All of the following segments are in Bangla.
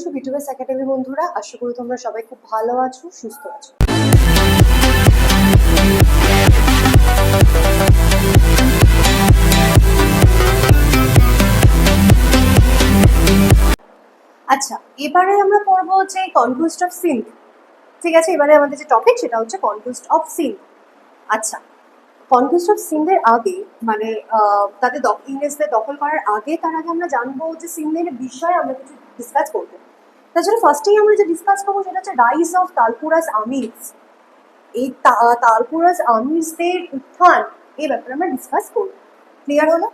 টু বিটুএস একাডেমি বন্ধুরা, আশা করি তোমরা সবাই খুব ভালো আছো, সুস্থ আছো। আচ্ছা, এবারে আমরা পড়বো যে কনকোয়েস্ট অফ সিন্ধ। ঠিক আছে, এবারে আমাদের যে টপিক সেটা হচ্ছে কনকোয়েস্ট অফ সিন্ধ। আচ্ছা, কনকোয়েস্ট অফ সিন্ধের আগে মানে তাদের ইংরেজদের দখল করার আগে, তার আগে আমরা জানবো যে সিন্ধের বিষয়ে আমরা কিছু ডিসকাস করবো। তার জন্য ফার্স্টেই আমরা যে ডিসকাস করবো সেটা হচ্ছে রাইজ অফ তালপুরাস আমিরস। এই তালপুরাস আমিরসদের উত্থান, এই ব্যাপারে আমরা ডিসকাস করবো। ক্লিয়ার হলো?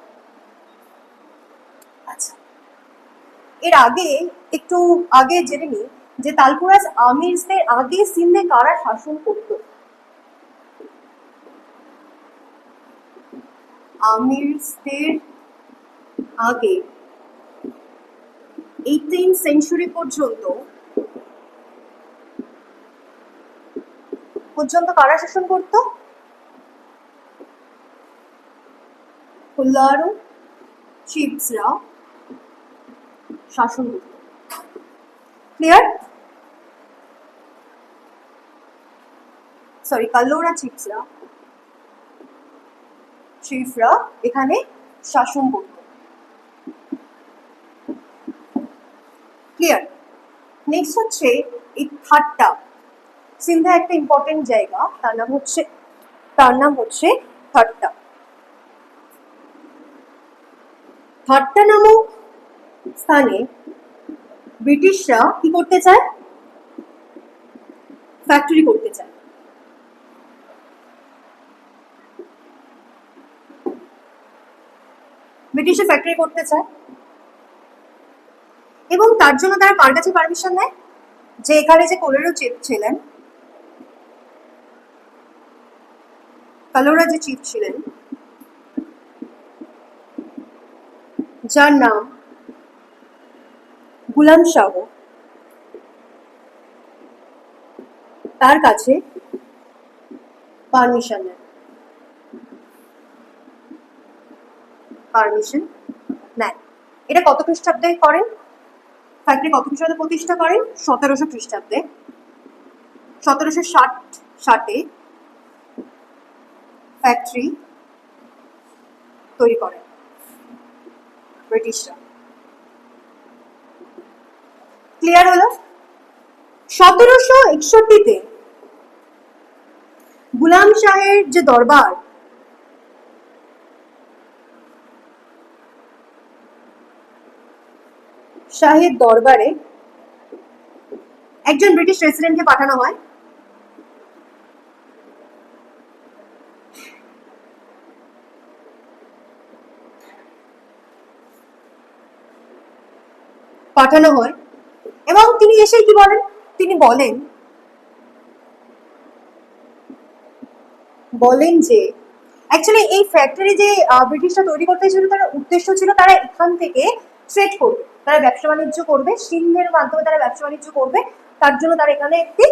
আচ্ছা, এর আগে একটু আগে জেনে নিই যে তালপুরাস আমিরসদের আগে সিন্ধে কারা শাসন করতো। আমিরসদের আগে 18th সেঞ্চুরি পর্যন্ত কারা শাসন করত? কোল্লারু চিফসরা শাসন করত। ক্লিয়ার? সরি, কাল্লোরা চিফরা এখানে শাসন করত। ক্লিয়ার? নেক্সট হচ্ছে এই থাট্টা। সিন্ধে একটা ইম্পর্টেন্ট জায়গা, তার নাম হচ্ছে থাট্টা। থাট্টা নামক স্থানে ব্রিটিশরা কি করতে চায়? ফ্যাক্টরি করতে চায়। ব্রিটিশরা ফ্যাক্টরি করতে চায় এবং তার জন্য তারা কার কাছে পারমিশন নেয়? যে এখানে যে কোলেরও চিফ ছিলেন, কালোরা যে চিফ ছিলেন, যার নাম গুলাম শাহ, তার কাছে পারমিশন নেয়। এটা কত খ্রিস্টাব্দে করেন? ফ্যাক্টরি কত খ্রিস্টাব্দে প্রতিষ্ঠা করেন? 1700 খ্রিস্টাব্দে। 1760 ফ্যাক্টরি তৈরি করেন ব্রিটিশরা। ক্লিয়ার হলো? 1761-তে গুলাম শাহের যে দরবার, শাহের দরবারে একজন ব্রিটিশ রেসিডেন্টকে পাঠানো হয়। এবং তিনি এসে কি বলেন? তিনি বলেন যে অ্যাকচুয়ালি এই ফ্যাক্টরি যে ব্রিটিশরা তৈরি করতে ছিল, তার উদ্দেশ্য ছিল তারা এখান থেকে ট্রেড করবে, তারা ব্যবসা বাণিজ্য করবে, সিন্ধের মাধ্যমে তারা ব্যবসা বাণিজ্য করবে। তার জন্য তারা এখানে একটি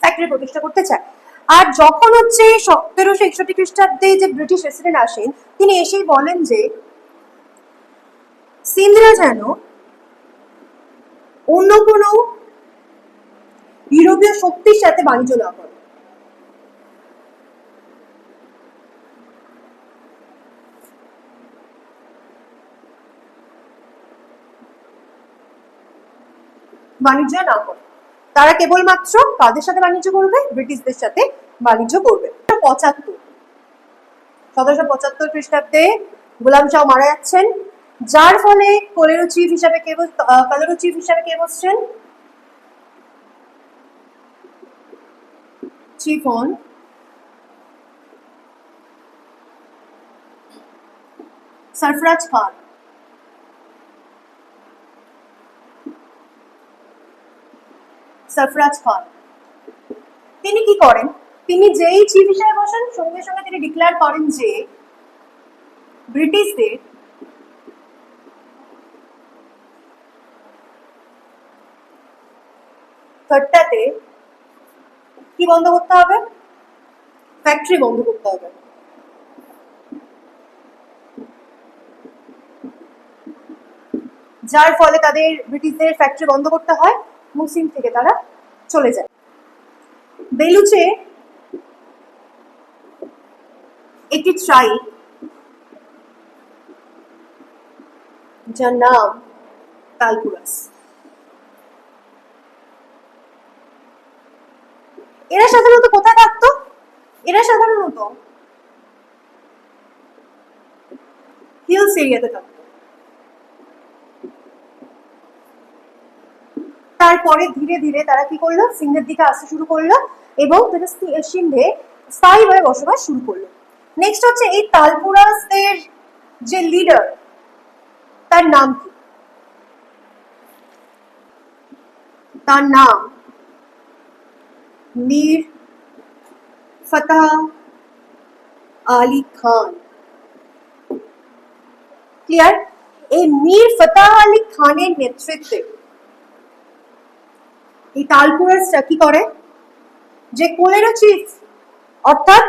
ফ্যাক্টরি প্রতিষ্ঠা করতে চায়। আর যখন হচ্ছে 1761 খ্রিস্টাব্দে যে ব্রিটিশ রেসিডেন্ট আসেন, তিনি এসেই বলেন যে সিন্ধরা যেন অন্য কোনো ইউরোপীয় শক্তির সাথে বাণিজ্য না করে। তারা কেবলমাত্র কাদের সাথে বাণিজ্য করবে? ব্রিটিশদের সাথে বাণিজ্য করবে। 1775 খ্রিস্টাব্দে গুলাম শাহ মারা যাচ্ছেন, যার ফলে কালোরা চিফ হিসাবে কে বসছেন? চিফ অন সরফরাজ খান। তিনি কি করেন? তিনি যেই চিফ হিসেবে বসেন, সঙ্গে সঙ্গে তিনি ডিক্লেয়ার করেন যে ব্রিটিশদের থাট্টাতে কি বন্ধ করতে হবে? ফ্যাক্টরি বন্ধ করতে হবে। যার ফলে তাদের ব্রিটিশদের ফ্যাক্টরি বন্ধ করতে হয় এবং সিন্ধ থেকে তারা চলে যায়। বেলুচে একটি ট্রাইব যার নাম তালপুরাস। এরা সাধারণত কোথায় থাকতো? এরা সাধারণত হিলস এরিয়াতে থাকতো। তারপরে ধীরে ধীরে তারা কি করলো, সিন্ধের দিকে আসতে শুরু করলো এবং তারা সিন্ধে স্থায়ীভাবে বসবাস শুরু করলো। নেক্সট হচ্ছে এই তালপুরাসদের যে লিডার, তার নাম কি? তার নাম মীর ফতাহ আলী খান। ক্লিয়ার? এই মীর ফতাহ আলী খানের নেতৃত্বে এই তালপুরাসরা কি করে, যে কোলেরো চিফ অর্থাৎ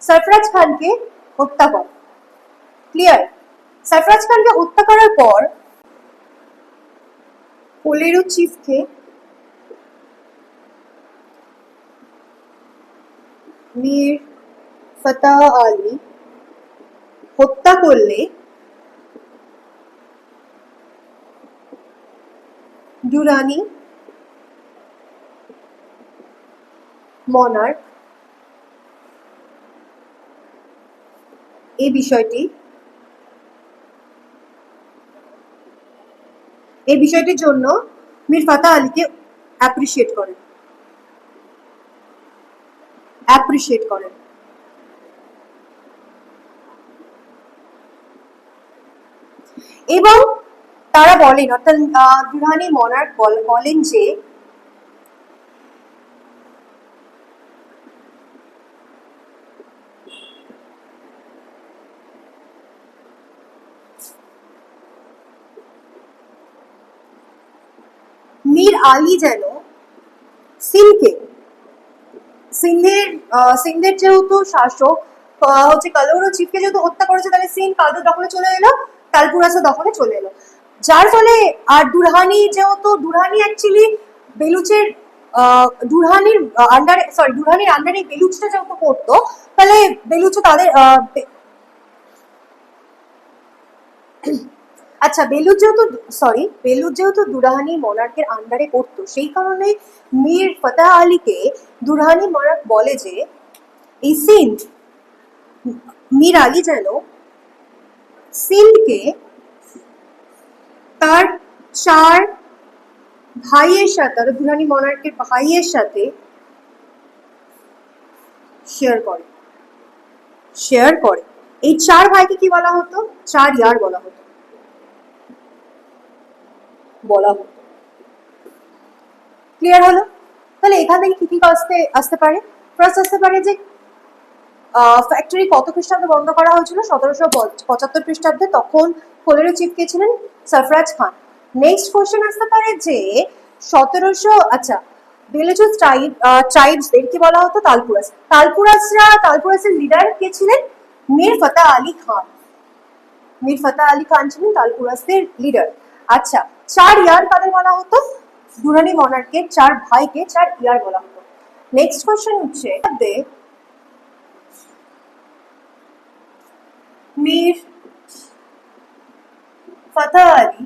সরফরাজ খানকে হত্যা করে। ক্লিয়ার? সরফরাজ খানকে হত্যা করার পর কোলেরো চিফকে মীর ফতাহ আলী হত্যা করলে দুরানি মনার্ক এই বিষয়টির জন্য মীর ফাতাহ আলীকে অ্যাপ্রিশিয়েট করেন। এবং তারা বলেন, অর্থাৎ দুরহানি মনার্ক বলেন যে মীর আলী যেন সিন্ধের যেহেতু শাসক হচ্ছে কালোরো চিফকে যেহেতু হত্যা করেছে, তাহলে সিন্ধ কাদের দখলে চলে এলো, তালপুরাসের দখলে চলে এলো। যার ফলে আর দুরহানি অ্যাকচুয়ালি বেলুচের দুরহানির আন্ডারে বেলুচটা যেহেতু পড়তো, তাহলে বেলুচও তাদের আচ্ছা বেলুচ যেহেতু দুরহানি মনার্কের আন্ডারে পড়তো, সেই কারণে মীর ফতাহ আলীকে দুরহানি মনার্ক বলে যে এই মীর আলী যেন সিন্ধকে তার 4 ভাইয়ের সাথে, দুরহানি মনার্কের ভাইয়ের সাথে শেয়ার করে। এই 4 ভাইকে কি বলা হতো? 4 ইয়ার বলা হতো। ক্লিয়ার হলো? তাহলে এখান থেকে কি আসতে পারে? ফার্স্ট আসতে পারে যে ফ্যাক্টরি কত খ্রিস্টাব্দে বন্ধ করা হয়েছিল? 1775 খ্রিস্টাব্দে। তখন কোলেরো চিফ কে ছিলেন? সরফরাজ খান। নেক্সট কোশ্চেন আসতে পারে যে 1700 বেলুচ ট্রাইবসদের কি বলা হতো? তালপুরাসের লিডার কে ছিলেন? মীর ফতাহ আলী খান ছিলেন তালপুরাসের লিডার। আচ্ছা, 4 ইয়ার কাদের বলা হতো? দুরহানি মনার্কের 4 ভাইকে 4 ইয়ার বলা হতো। নেক্সট কোশ্চেন হচ্ছে মীর ফতাহ আলী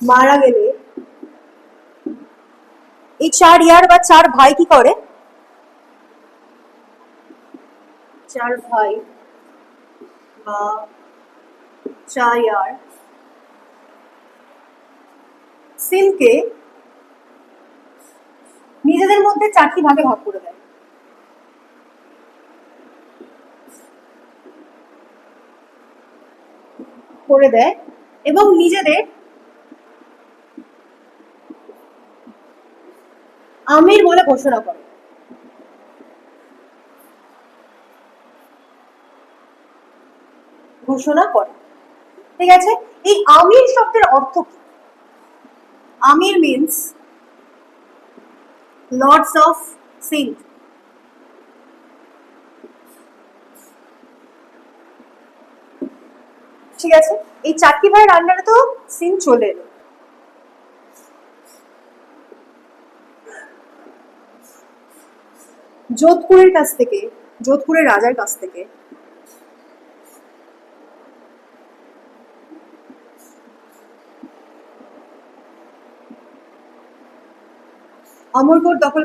মারা গেলে এই 4 ইয়ার বা 4 ভাই কি করে? 4 ভাই বা 4 ইয়ার সিলকে নিজেদের মধ্যে 4টি ভাগে ভাগ করে দেয়। এবং নিজেদের আমির বলে ঘোষণা করে। ঠিক আছে? এই আমির শব্দের অর্থ কি? আমির মিন্স লর্ডস অফ সিন্ধ। ঠিক আছে, এই চারটি ভাইয়ের আন্ডারে তো সিন্ধ চলে এলো। যোধপুরের কাছ থেকে, যোধপুরের রাজার কাছ থেকে অমরকোট দখল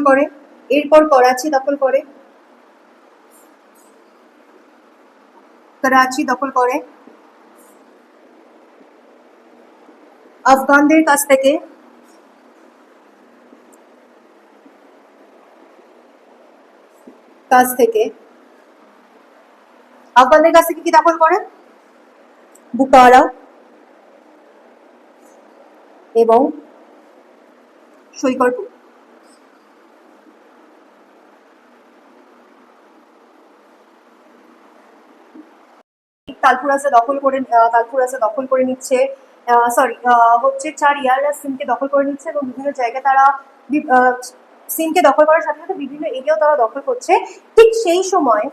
করে, এরপর করাচি দখল করে, করাচি দখল করে আফগানদের কাছ থেকে, আফগানদের কাছ থেকে কি দখল করে? বুকারা এবং সৈকরপুর। তালপুরাসে দখল করে নিচ্ছে, সরি হচ্ছে চার ইয়াররা সিন্ধকে দখল করে নিচ্ছে এবং বিভিন্ন জায়গায় তারা সিন্ধকে দখল করার সাথে সাথে বিভিন্ন এরিয়াও তারা দখল করছে। ঠিক সেই সময়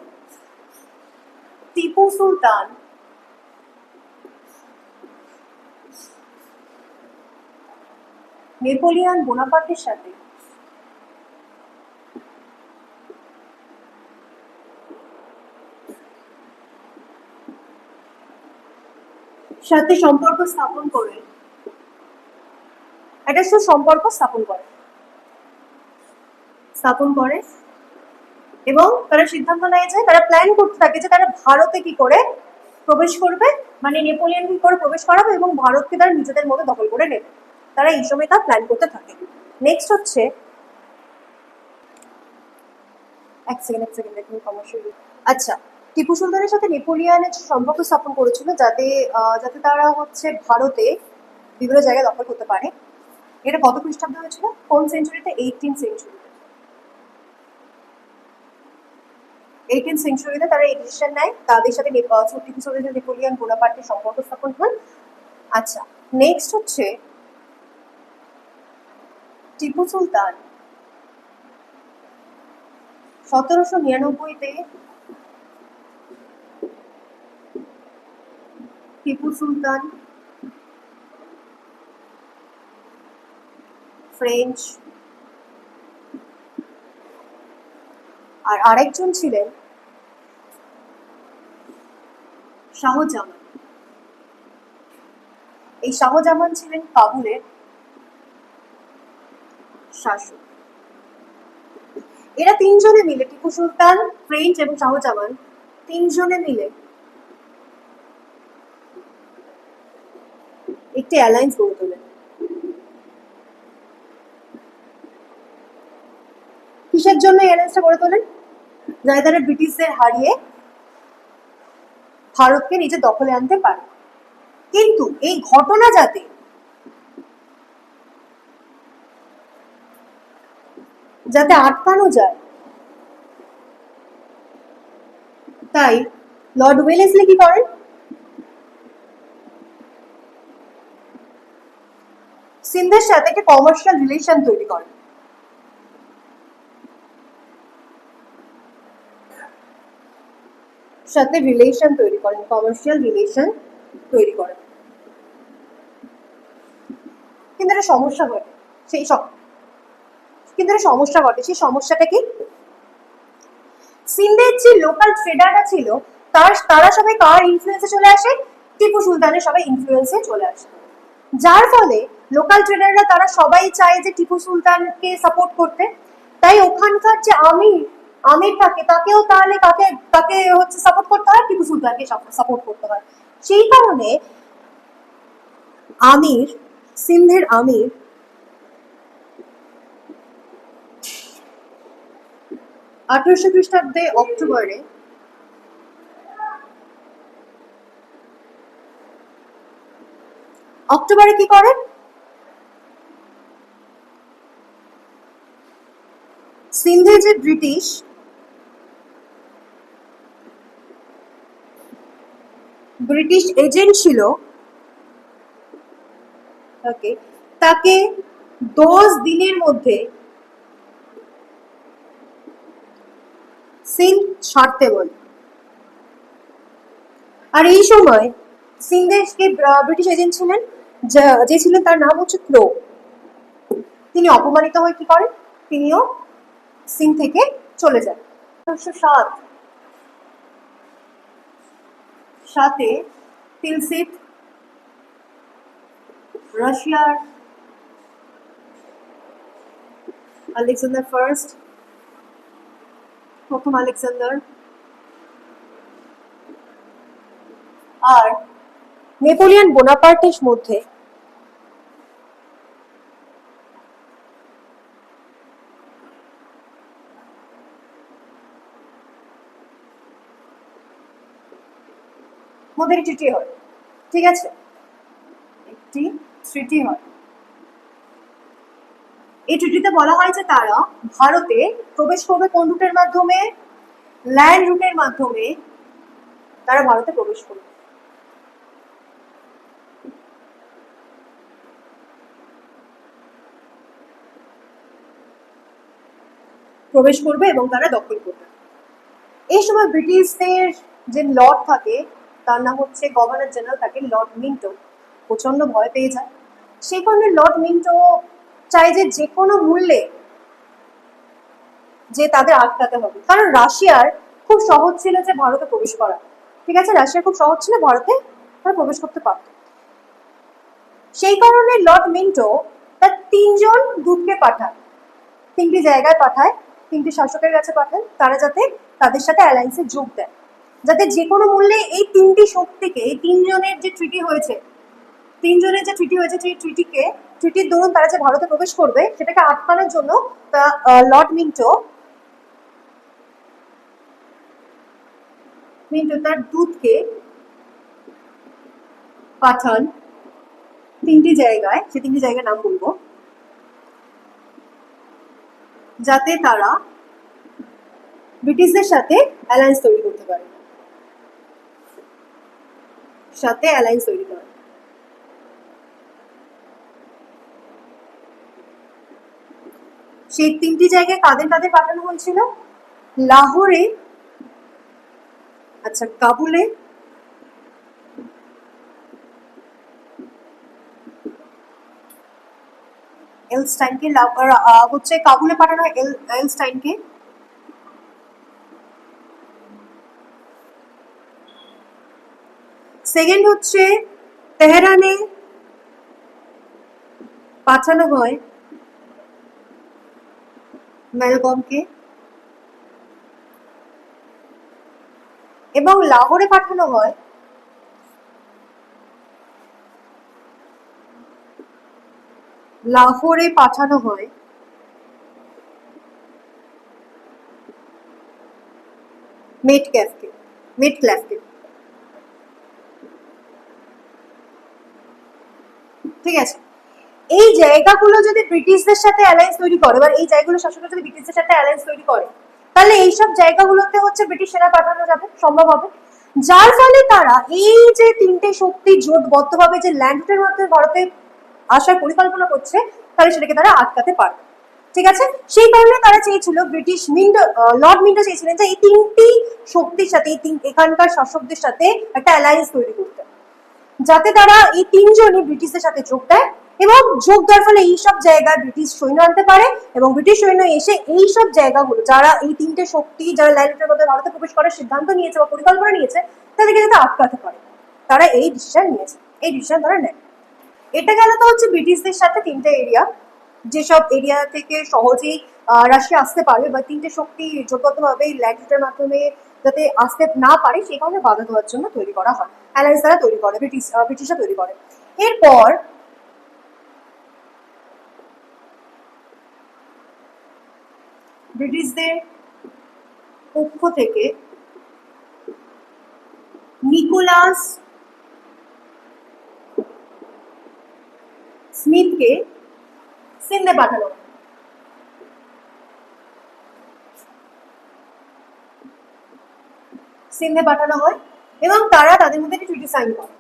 টিপু সুলতান নেপোলিয়ান বোনাপার্টের সাথে সম্পর্ক স্থাপন করে, একটা সুসম্পর্ক স্থাপন করে এবং তারা সিদ্ধান্ত নেয় যে তারা প্ল্যান করতে থাকে যে তারা ভারতে কি করে প্রবেশ করবে, মানে নেপোলিয়ন কি করে প্রবেশ করাবে এবং ভারতকে তারা নিজেদের মধ্যে দখল করে নেবে। তারা এই সময় তা প্ল্যান করতে থাকে। নেক্সট হচ্ছে, এক সেকেন্ড দেখুন সমস্যা। আচ্ছা, টিপু সুলতানের সাথে নেপোলিয়নের সম্পর্ক স্থাপন করেছিল যাতে যাতে তারা হচ্ছে ভারতে বিভিন্ন জায়গায় দখল করতে পারে। এটা কত খ্রিস্টাব্দে হয়েছিল? কোন সেঞ্চুরিতে? 18th সেঞ্চুরিতে তারা এই ডিসিশন নেয়, তাদের সাথে টিপু সুলতান নেপোলিয়ন বোনাপার্টের সম্পর্ক স্থাপন হয়। আচ্ছা, নেক্সট হচ্ছে টিপু সুলতান 1799-তে টিপু সুলতান ফ্রেঞ্চ আর আরেকজন ছিলেন শাহজামান। এই শাহজামান ছিলেন কাবুলের শাসক। এরা তিনজনে মিলে, টিপু সুলতান, ফ্রেঞ্চ এবং শাহজামান, তিনজনে মিলে একটি অ্যালায়েন্স গড়ে তোলেন। কিসের জন্য এই অ্যালায়েন্সটা গড়ে তোলেন? যাতে তারা ব্রিটিশদের হারিয়ে ভারতকে নিজের দখলে আনতে পারে। কিন্তু এই ঘটনা যাতে আটকানো যায়, তাই লর্ড ওয়েলেসলি কি করেন? সিন্ধের সাথে একটা কমার্শিয়াল রিলেশন তৈরি করেন। কমার্শিয়াল রিলেশন তৈরি করেন। কিন্তু একটা সমস্যা ঘটে, সেই সমস্যাটা কি? সিন্ধের যে লোকাল ট্রেডাররা ছিল তারা সবাই কার ইনফ্লুয়েন্সে চলে আসে? টিপু সুলতানের সবাই ইনফ্লুয়েন্সে চলে আসে। যার ফলে লোকাল ট্রেডাররা তারা সবাই চায় যে টিপু সুলতানকে সাপোর্ট করতে। তাই ওখানকার যে আমির থাকে তাকেও তাহলে তাকে হচ্ছে সাপোর্ট করতে হয়, টিপু সুলতানকে সাপোর্ট করতে হয়। সেই কারণে সিন্ধের আমির 1800 খ্রিস্টাব্দে অক্টোবরে কি করেন? সিন্ধে যে ব্রিটিশ এজেন্ট ছিল, তাকে 10 দিনের মধ্যে সিন্ধ ছাড়তে বলে। আর এই সময় সিন্ধের যে ব্রিটিশ এজেন্ট ছিলেন, যে ছিলেন তার নাম হচ্ছে ক্রো, তিনি অপমানিত হয়ে কি করেন, তিনিও সিন্ধ থেকে চলে যান। 1807 তিলসিট রাশিয়ার আলেকজান্ডার ফার্স্ট, প্রথম আলেকজান্ডার, আর নেপোলিয়ন বোনাপার্টের মধ্যে মধ্যে ট্রিটি হয়। ঠিক আছে, একটি ট্রিটি হয়। এই ট্রিটিতে বলা হয় যে তারা ভারতে প্রবেশ করবে কোন রুটের মাধ্যমে, ল্যান্ড রুটের মাধ্যমে তারা ভারতে প্রবেশ করবে। এবং তারা দখল করবে। এই সময় ব্রিটিশদের যে লর্ড থাকে, তার নাম হচ্ছে গভর্নর জেনারেল, তাকে লর্ড মিন্টো প্রচন্ড ভয় পেয়ে যায়। সেই কারণে লর্ড মিন্টো চাই যে কোনো মূল্যে যে তাদের আটকাতে হবে, কারণ রাশিয়ার খুব সহজ ছিল যে ভারতে প্রবেশ করা। ঠিক আছে, রাশিয়া খুব সহজ ছিল, ভারতে তারা প্রবেশ করতে পারত। সেই কারণে লর্ড মিন্টো তার 3 জন দূতকে পাঠায়, 3টি জায়গায় পাঠায়, 3টি শাসকের কাছে পাঠান, তারা যাতে তাদের সাথে অ্যালায়েন্সে যোগ দেয়, যাতে যে কোনো মূল্যে এই 3টি শক্তিকে, এই 3 জনের যে ট্রিটি হয়েছে, 3 জনের যে ট্রিটি হয়েছে, সেই ট্রিটির দরুন তারা যে ভারতে প্রবেশ করবে সেটাকে আটকানোর জন্য লর্ড মিন্টো তার দূতকে পাঠান 3টি জায়গায়, সে 3টি জায়গার নাম বলবো, যাতে তারা ব্রিটিশদের সাথে অ্যালায়েন্স তৈরি করতে পারে, সেই 3টি জায়গায় কাদের পাঠানো হয়েছিল? লাহোরে, আচ্ছা কাবুলে, এলস্টাইনকে, হচ্ছে কাবুলে পাঠানো হয় এলস্টাইনকে, সেকেন্ড হচ্ছে তেহরানে পাঠানো হয় ম্যালকমকে, এবং লাহোরে পাঠানো হয় মেটক্ল্যাফকে। ঠিক আছে, এই জায়গাগুলো যদি ব্রিটিশদের সাথে অ্যালায়েন্স তৈরি করে, বা এই জায়গাগুলো শাসকরা যদি ব্রিটিশদের সাথে অ্যালায়েন্স তৈরি করে, তাহলে এইসব জায়গাগুলোতে হচ্ছে ব্রিটিশ সেনা পাঠানো যাবে, সম্ভব হবে, যার ফলে তারা এই যে 3টে শক্তি জোটবদ্ধভাবে যে ল্যান্ড রুটের মাধ্যমে ভারতে আসার পরিকল্পনা করছে, তাহলে সেটাকে তারা আটকাতে পারবে। ঠিক আছে, সেই কারণে তারা চেয়েছিল, লর্ড মিন্টো চেয়েছিলেন যে এই 3টি শক্তির সাথে, এখানকার শাসকদের সাথে একটা অ্যালায়েন্স তৈরি করতে, যাতে তারা এই 3 জনই ব্রিটিশদের সাথে যোগ দেয়, এবং যোগ দেওয়ার ফলে এইসব জায়গায় ব্রিটিশ সৈন্য আনতে পারে, এবং ব্রিটিশ সৈন্য এসে এইসব জায়গাগুলো, যারা এই 3টে শক্তি, যারা ল্যান্ড রুটের মধ্যে ভারতে প্রবেশ করার সিদ্ধান্ত নিয়েছে বা পরিকল্পনা নিয়েছে, তাদেরকে যাতে আটকাতে পারে, তারা এই ডিসিশন তারা নেয়। এটা গেল তো হচ্ছে ব্রিটিশদের সাথে 3টে এরিয়া, যেসব এরিয়া থেকে সহজেই রাশিয়া আসতে পারবে, বা 3টে শক্তি জোটবদ্ধভাবে ল্যান্ড রুটের মাধ্যমে যাতে আসতে না পারে, সেই কারণে বাধা দেওয়ার জন্য তৈরি করা হয়, অ্যালায়েন্স তারা তৈরি করে, ব্রিটিশরা তৈরি করে। এরপর ব্রিটিশদের পক্ষ থেকে নিকোলাস স্মিথকে সিন্ধে পাঠানো হয়। এবং তারা তাদের মধ্যে একটি ট্রিটি সাইন করে,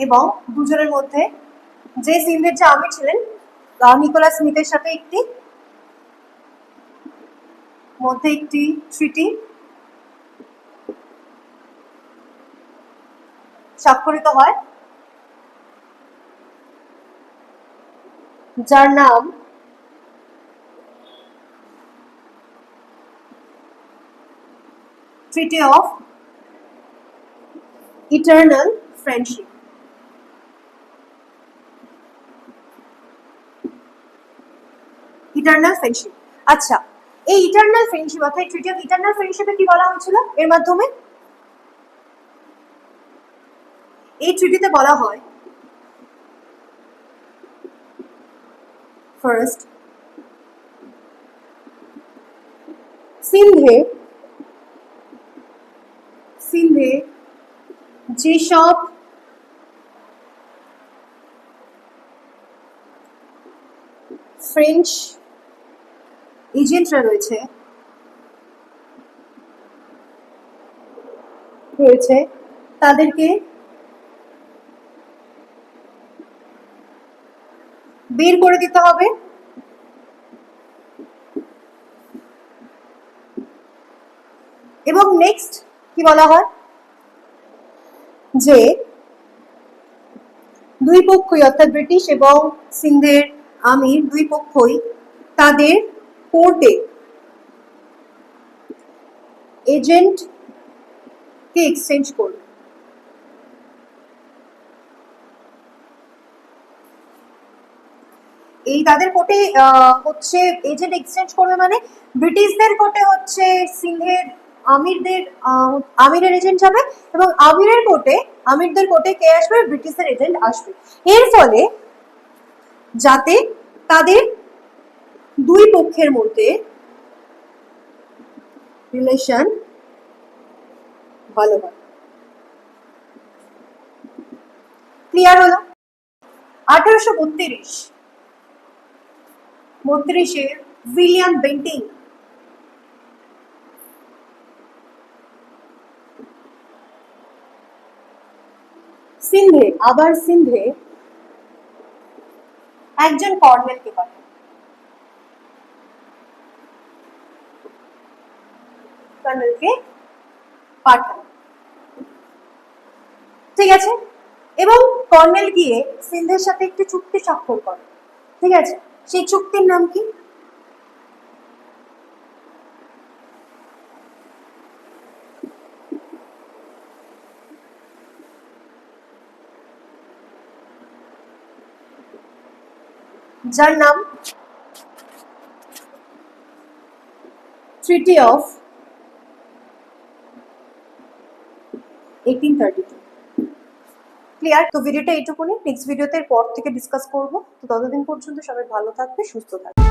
এবং দুজনের মধ্যে, যে সিন্ধের যে আমির ছিলেন নিকোলাস স্মিথের সাথে একটি মধ্যে একটি ট্রিটি স্বাক্ষরিত হয়, যার নাম treaty of eternal friendship. Eternal friendship. আচ্ছা, এই ইটারনাল ফ্রেন্ডশিপ অর্থাৎ ট্রিটি অফ ইটারনাল ফ্রেন্ডশিপে কি বলা হয়েছিল এর মাধ্যমে? এই ট্রিটিতে বলা হয় ফার্স্ট, সিন্ধে যেসব ফ্রেঞ্চ এজেন্টরা রয়েছে তাদেরকে বের করে দিতে হবে এবং নেক্সট কি বলা হয় যে দুই পক্ষই অর্থাৎ ব্রিটিশ এবং সিন্ধের আমির দুই পক্ষই তাদের কোর্টে এজেন্টকে এক্সচেঞ্জ করবে। এই তাদের কোর্টে হচ্ছে এজেন্ট এক্সচেঞ্জ করবে মানে ব্রিটিশদের কোর্টে হচ্ছে সিন্ধের আমিরের এজেন্ট যাবে এবং আমিরদের কোর্টে কে আসবে? ব্রিটিশের এজেন্ট আসবে। এর ফলে যাতে তাদের দুই পক্ষের মধ্যে রিলেশন ভালো হয়। ক্লিয়ার হলো? 1832 উইলিয়াম বেন্টিং সিন্ধে একজন কর্নেলকে পাঠান। ঠিক আছে, এবং কর্নেল গিয়ে সিন্ধের সাথে একটি চুক্তি স্বাক্ষর করে। ঠিক আছে, সেই চুক্তির নাম কি? যার নাম ট্রিটি অফ 1832। ক্লিয়ার? তো ভিডিওটা এইটুকুনি, নেক্সট ভিডিওতে পর থেকে ডিসকাস করবো। তো ততদিন পর্যন্ত সবাই ভালো থাকবে, সুস্থ থাকবে।